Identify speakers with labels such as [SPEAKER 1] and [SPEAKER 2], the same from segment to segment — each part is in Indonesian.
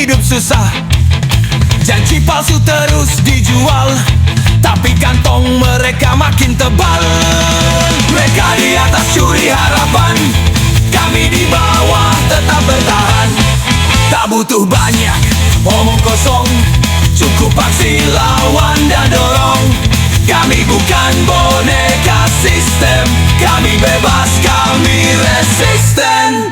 [SPEAKER 1] hidup susah, janji palsu terus dijual, tapi kantong mereka makin tebal. Mereka di atas curi harapan, kami di bawah tetap bertahan. Tak butuh banyak omong kosong, cukup aksi lawan dan dorong. Kami bukan boneka sistem, kami bebas, kami resisten.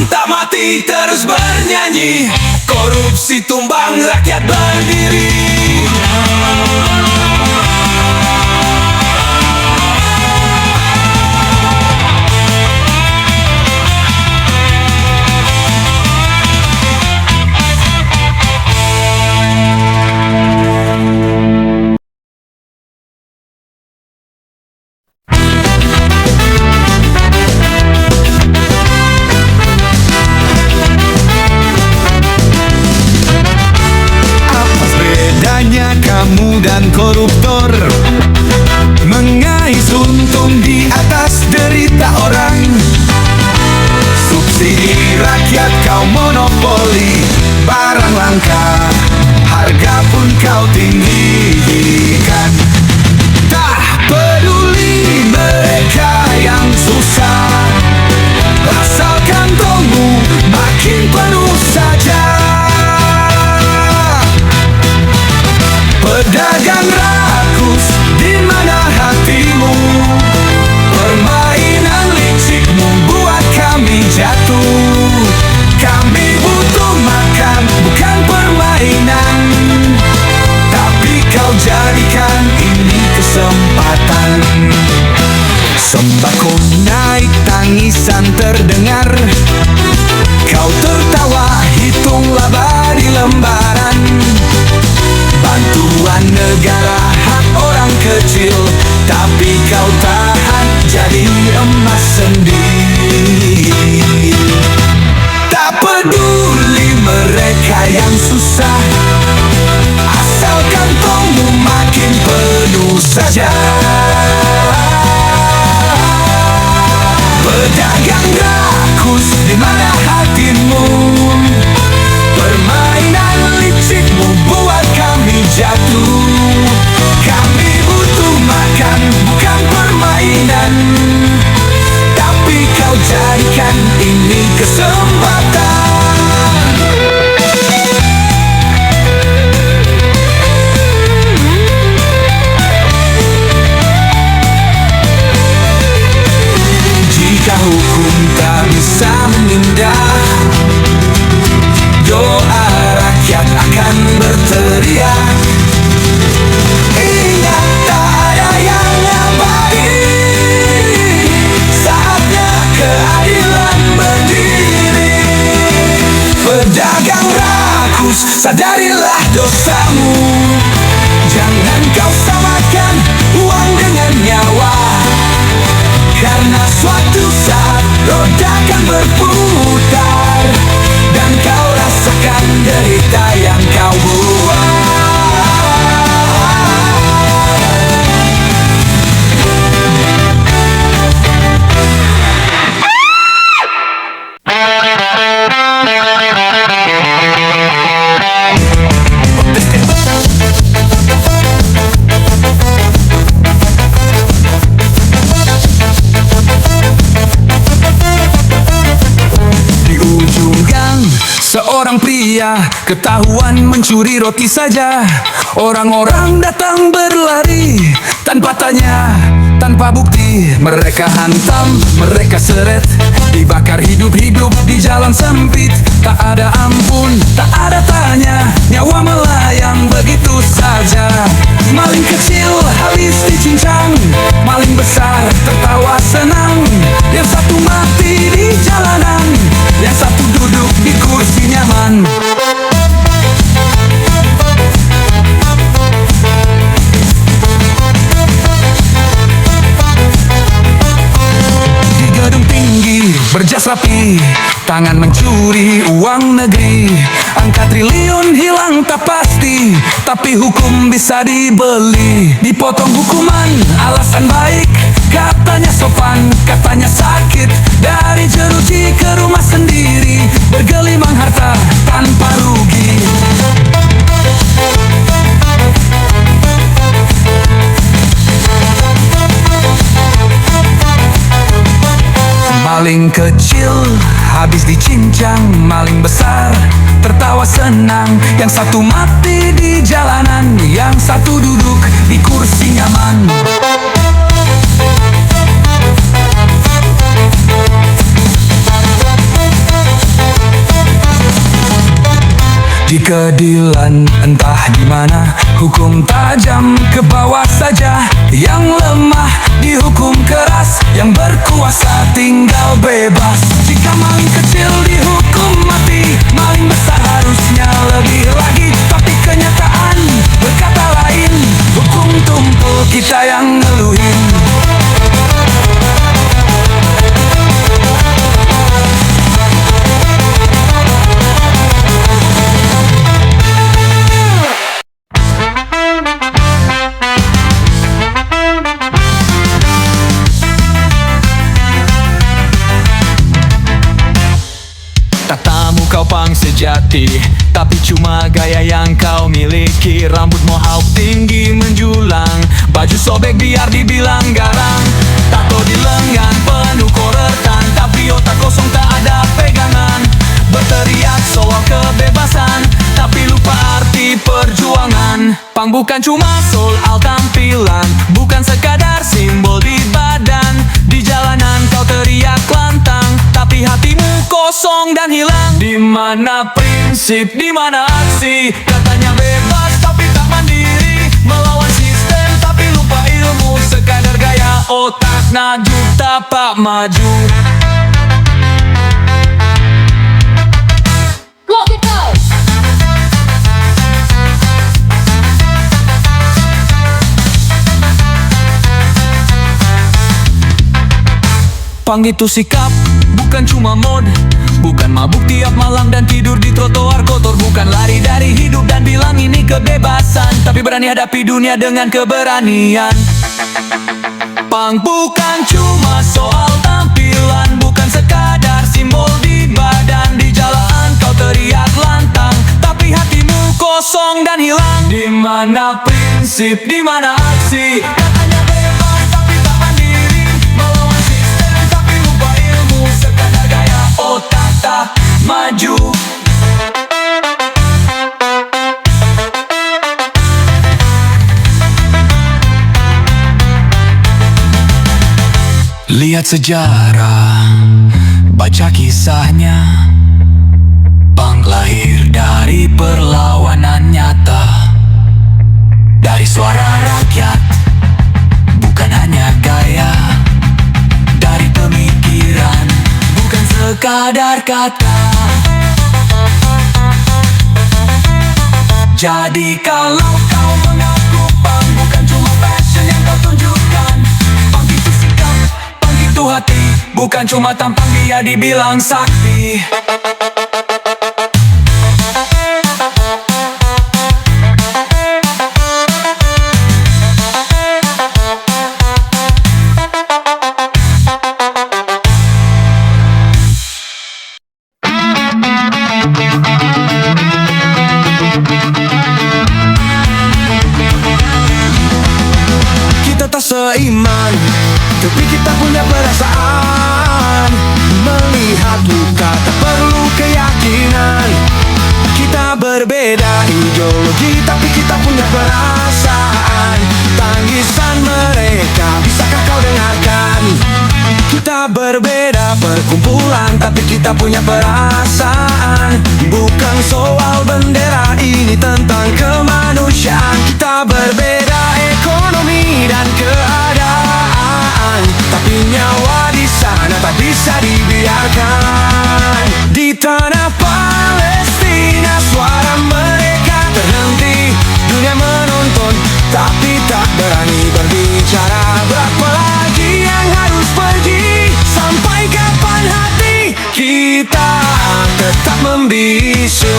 [SPEAKER 1] Tak mati terus bernyanyi, korupsi tumbang, rakyat berdiri. Kamu dan koruptor mengais untung di atas derita orang. Subsidi rakyat kau monopoli, barang langka, harga pun kau tinggikan. Tak peduli mereka yang susah, asal kantongmu makin penuh saja. Pedagang rakus, di mana hatimu? Permainan licikmu buat kami jatuh. Kami butuh makan, bukan permainan, tapi kau jadikan ini kesempatan. Sembako naik, tangisan terdengar, kau tertawa, hitung laba di lembaran. Bantuan negara hak orang kecil, tapi kau tahan jadi emas sendiri. Tak peduli mereka yang susah, asal kantongmu makin penuh saja. Pedagang rakus, di mana hatimu? Permainan licikmu buat kami jatuh. Kami butuh makan, bukan permainan, tapi kau jadikan ini kesempatan. Jika hukum tak bisa menindak, doa rakyat akan berteriak. Ingat, tak ada yang abadi, saatnya keadilan berdiri. Pedagang rakus, sadarilah dosamu. Jangan kau samakan uang dengan nyawa, karena suatu saat roda akan berputar, dan kau rasakan derita yang kau buat. Seorang pria ketahuan mencuri roti saja. Orang-orang datang berlari tanpa tanya, tanpa bukti. Mereka hantam, mereka seret, dibakar hidup-hidup di jalan sempit. Tak ada ampun, tak ada tanya, nyawa melayang begitu saja. Maling kecil habis dicincang, maling besar tertawa senang. Yang satu mati di jalanan, yang satu duduk di kursi nyaman. Di gedung tinggi berjas rapi, tangan mencuri uang negeri. Angka triliun hilang tak pasti, tapi hukum bisa dibeli. Dipotong hukuman, alasan baik, katanya sopan, katanya sakit. Dari jeruji ke rumah sendiri, bergelimang harta tanpa rugi. Maling kecil habis dicincang, maling besar tertawa senang. Yang satu mati di jalanan, yang satu duduk di kursi nyaman. Di keadilan entah di mana, hukum tajam ke bawah saja. Yang lemah dihukum keras, yang berkuasa tinggal bebas. Jika maling kecil dihukum mati, maling besar harusnya lebih lagi. Tapi kenyataan berkata lain, hukum tumpul kita yang ngeluhin. Kau pang sejati, tapi cuma gaya yang kau miliki. Rambut mohawk tinggi menjulang, baju sobek biar dibilang garang. Tato di lengan penuh koretan, tapi otak kosong tak ada pegangan. Berteriak soal kebebasan, tapi lupa arti perjuangan. Pang bukan cuma soal tampilan, bukan sekadar simbol di badan. Di jalanan kau teriak lantang, tapi hatimu kosong dan hilang. Di mana prinsip, di mana aksi? Katanya bebas tapi tak mandiri, melawan sistem tapi lupa ilmu. Sekadar gaya otak naju tapak maju. Pang itu sikap, bukan cuma mod. Bukan mabuk tiap malam dan tidur di trotoar kotor. Bukan lari dari hidup dan bilang ini kebebasan, tapi berani hadapi dunia dengan keberanian. Pang bukan cuma soal tampilan, bukan sekadar simbol di badan. Di jalan kau teriak lantang, tapi hatimu kosong dan hilang. Di mana prinsip, di mana aksi? Katanya bebas tapi tak mandiri, melawan sistem tapi lupa ilmu. Sekadar gaya otak tak maju. Lihat sejarah, baca kisahnya. Pang lahir dari perlawanan nyata, dari suara rakyat, bukan hanya gaya. Dari pemikiran, bukan sekadar kata. Jadi kalau kau mengaku pang, bukan cuma fashion yang kau tunjukkan. Pang itu sikap, pang itu hati, bukan cuma tampang dia dibilang sakti.
[SPEAKER 2] Seiman, tapi kita punya perasaan. Melihat luka tak perlu keyakinan. Kita berbeda ideologi, tapi kita punya perasaan. Tangisan mereka, bisakah kau dengarkan? Kita berbeda perkumpulan, tapi kita punya perasaan. Bukan soal bendera, ini tentang kemanusiaan. Kita berbeda ekonomi dan keadaan, tapi nyawa di sana tak bisa dibiarkan. Di tanah Palestina suara mereka terhenti. Dunia menonton tapi tak berani berbicara. Berapa lagi yang harus pergi? Sampai kapan hati tetap membisu.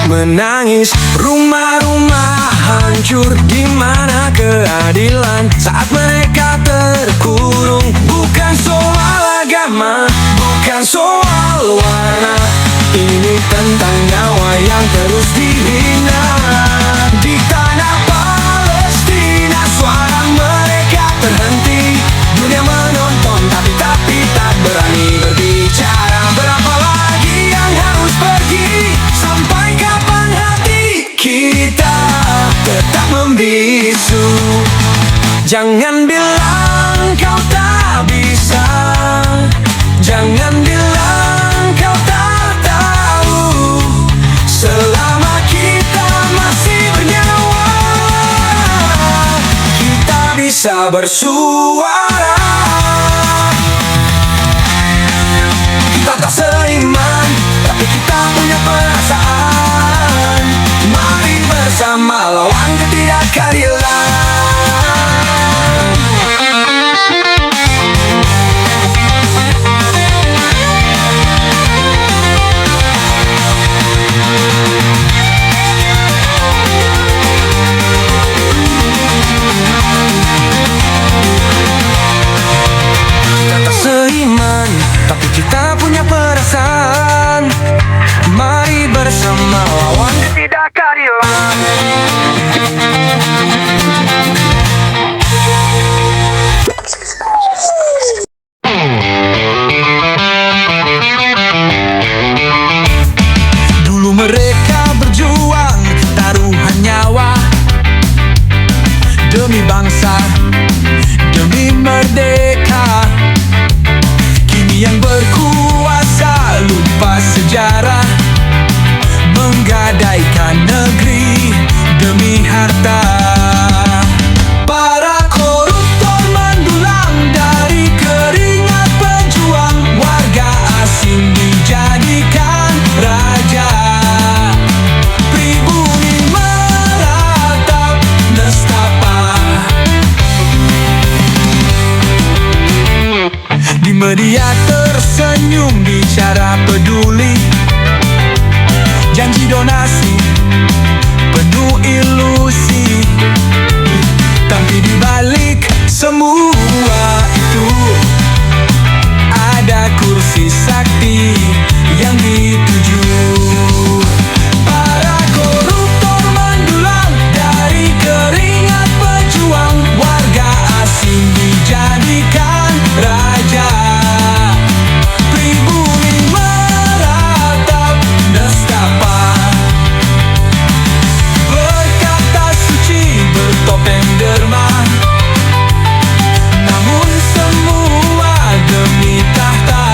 [SPEAKER 2] Menangis, rumah-rumah hancur. Di mana keadilan saat mereka terkurung? Bukan soal agama, bukan soal warna, ini tentang nyawa yang terus dihina. Di tanah Palestina suara mereka terhenti. Dunia menonton tapi tak berani berbicara. Berapa lagi yang harus pergi? Sampai kapan hati kita tetap membisu? Jangan bilang kau tak bisa, jangan bilang kau tak tahu. Selama kita masih bernyawa, kita bisa bersuara. Kita tak seiman, tapi kita punya perasaan. Mari bersama lawan ketidakadilan. Kita tak seiman, tapi kita punya perasaan. Mari bersama lawan ketidakadilan. Dulu mereka berjuang taruhan nyawa demi bangsa, demi merdeka. Kini yang berkuasa lupa sejarah, menggadaikan negeri demi harta. Para koruptor mendulang dari keringat pejuang. Warga asing dijadikan raja, pribumi meratap nestapa. Di media tersenyum bicara peduli, janji donasi penuh ilusi. Tapi di balik semua itu ada kursi sakti yang dituju. Para koruptor mendulang dari keringat pejuang. Warga asing dijadikan raja, pribumi meratap nestapa. Berkata suci bertopeng derma, namun semua demi tahta.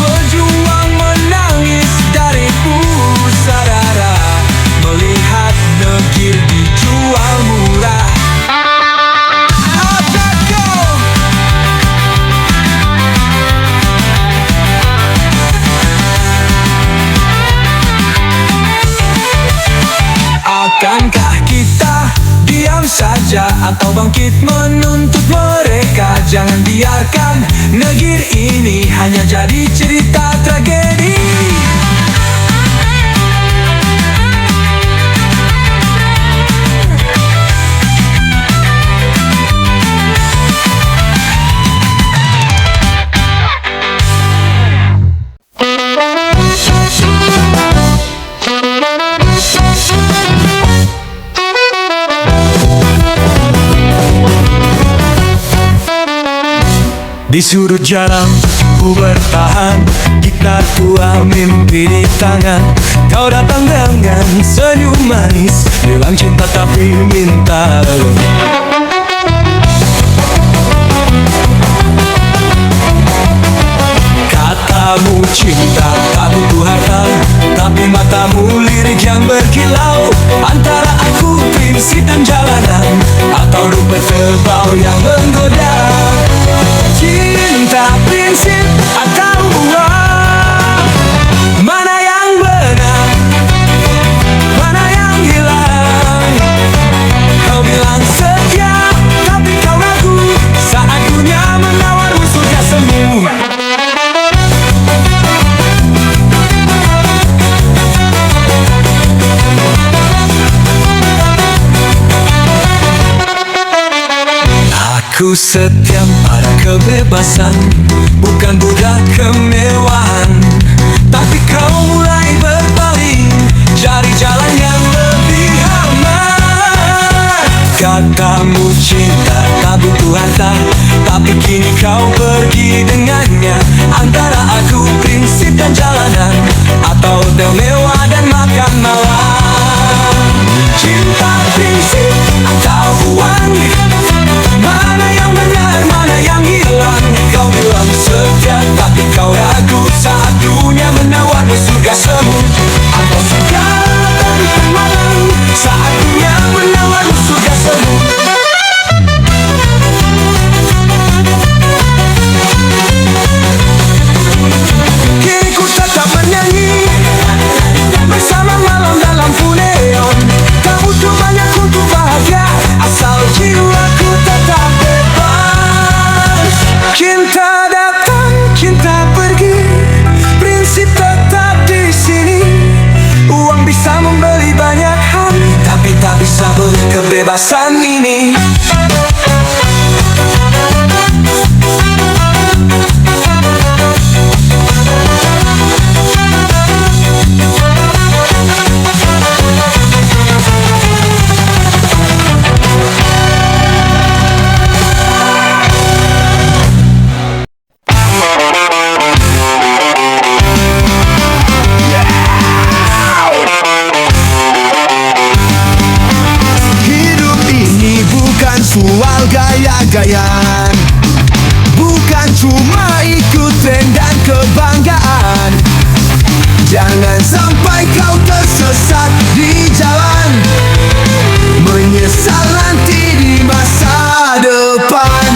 [SPEAKER 2] Berjuang menangis dari pusarara, melihat negeri dijual murah. Akankah kita diam saja atau bangkit menuntut mereka? Jangan biarkan negeri ini hanya jadi cerita tragedi. Di sudut jalan ku bertahan, gitar tua mimpi di tangan. Kau datang dengan senyum manis, bilang cinta tapi minta lebih. Katamu cinta tak butuh harta, tapi matamu lirik yang berkilau. Antara aku prinsip dan jalanan, atau rumput tebal yang menggoda. Aku setia pada kebebasan, bukan budak kemewahan. Tapi kau mulai berpaling, cari jalan yang lebih aman. Katamu cinta tak butuh harta, tapi kini kau pergi dengannya. Antara aku prinsip dan jalanan, atau hotel mewah dan makan malam. Cinta prinsip atau uang, mana yang benar, mana yang hilang? Kau bilang setia, tapi kau ragu saat dunia menawarmu surga semu. Atau surga tapi malam saat dunia menawarmu surga semu. Kini ku tetap menyanyi bersama malam dan lampu neon. Tak butuh banyak untuk bahagia, asal jiwaku tetap bebas. Cinta datang, cinta pergi, prinsip tetap di sini. Uang bisa membeli banyak hal, tapi tak bisa beli kebebasan ini.
[SPEAKER 3] Soal gaya-gayaan, bukan cuma ikut tren dan kebanggaan. Jangan sampai kau tersesat di jalan, menyesal nanti di masa depan.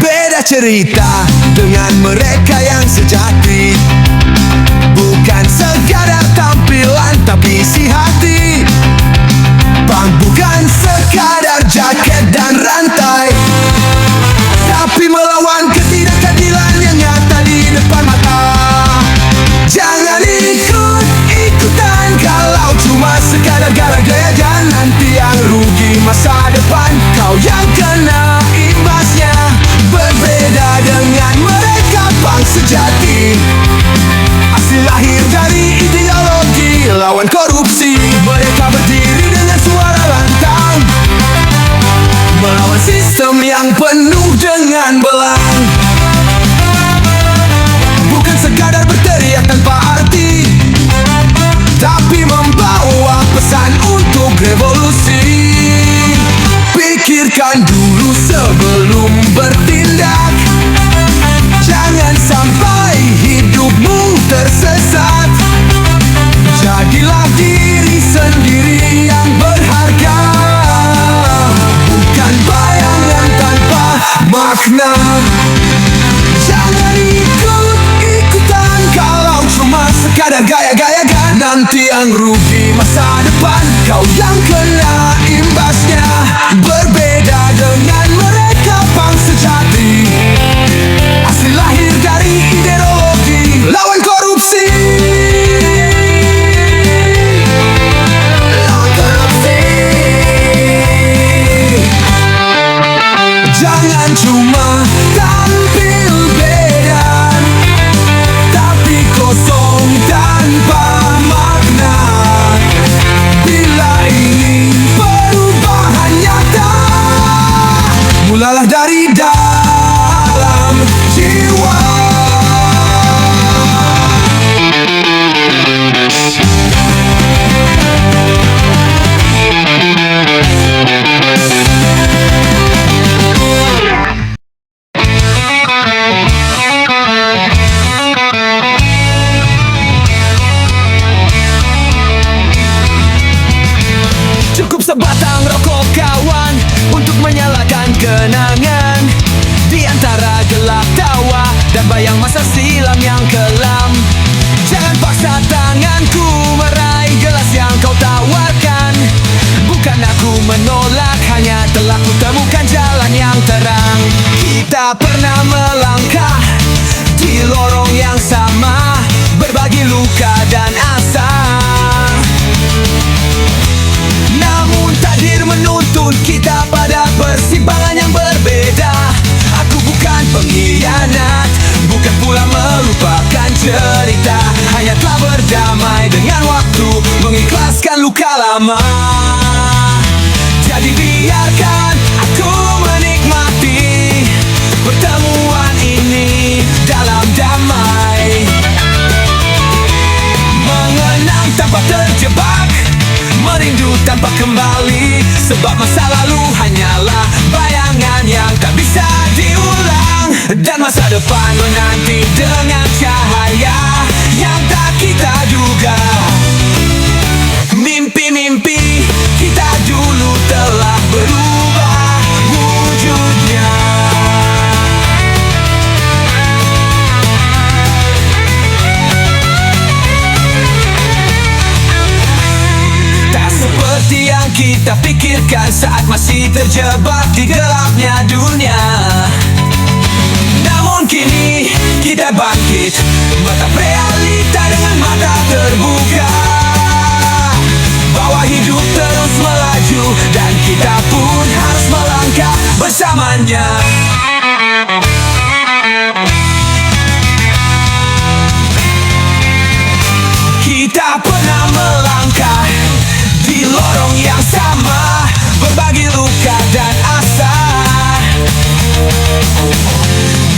[SPEAKER 3] Beda cerita dengan mereka yang sejati, bukan sekadar tampilan tapi isi hati. Bang bukan sekadar jaket dan rantai, tapi melawan ketidakadilan yang nyata di depan mata. Jangan ikut-ikutan kalau cuma sekadar gara-gaya, dan nanti yang rugi masa depan. Kau yang kena imbasnya, berbeda dengan mereka bang sejati. Asli lahir dari ideologi lawan korupsi. Mereka berdiri dengan suara lantang, melawan sistem yang penuh dengan belang. Bukan sekadar berteriak tanpa arti, tapi membawa pesan untuk revolusi. Pikirkan dulu sebelum bertindak, jangan sampai hidupmu tersesat. Jadilah diri sendiri yang berharga, bukan bayangan tanpa makna. Jangan ikut-ikutan kalau cuma sekadar gaya-gaya kan. Nanti yang rugi masa depan, kau yang kena imbasnya. Berbeda dengan mereka bang sejati, asli lahir dari ideologi lawan korupsi. Jangan cuma tampil beda, tapi kosong tanpa makna. Bila ingin perubahan nyata, mulalah dari dalam jiwa. Cukup sebatang rokok kawan untuk menyalakan kenangan. pun kita pada persimpangan yang berbeda. Aku bukan pengkhianat, bukan pula melupakan cerita. Hanya telah berdamai dengan waktu, mengikhlaskan luka lama. Jadi biarkan aku menikmati pertemuan ini dalam damai, mengenang tanpa terjebak, merindu tanpa kembali. Sebab masa lalu hanyalah bayangan yang tak bisa diulang, dan masa depan menanti dengan cahaya yang tak kita duga. Mimpi-mimpi kita dulu telah berubah wujudnya. Tak seperti yang kita pikirkan saat masih terjebak di gelapnya dunia. Namun kini kita bangkit, menatap realita dengan mata terbuka, bahwa hidup terus melaju dan kita pun harus melangkah bersamanya. Kita pernah melangkah di lorong yang sama, berbagi luka dan asa.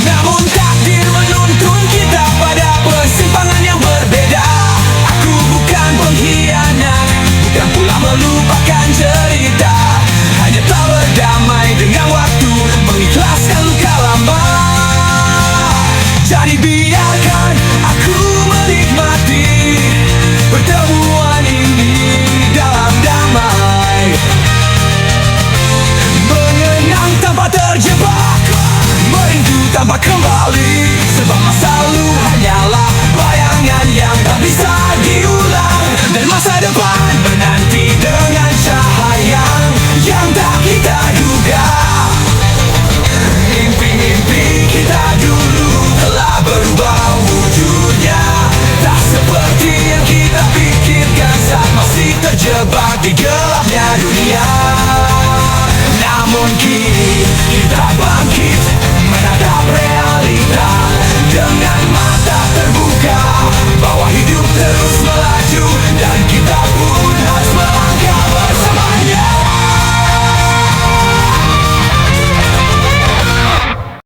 [SPEAKER 3] Namun takdir menuntun kita pada persimpangan yang berbeda. Aku bukan pengkhianat, bukan pula melupakan cerita. Hanya telah berdamai dengan waktu, mengikhlaskan luka lama. Jadi biarkan aku menikmati pertemuan ini dalam damai, mengenang tanpa terjebak, merindu tanpa kembali. Sebab masa lalu hanyalah bayangan yang tak bisa diulang, dan masa depan menanti dengan cahaya yang tak kita duga. Mimpi-mimpi kita dulu telah berubah wujudnya. Tak seperti yang kita pikirkan saat masih terjebak di gelapnya dunia. Namun kini kita bangkit, menatap realita dengan mata terbuka, bahwa hidup terus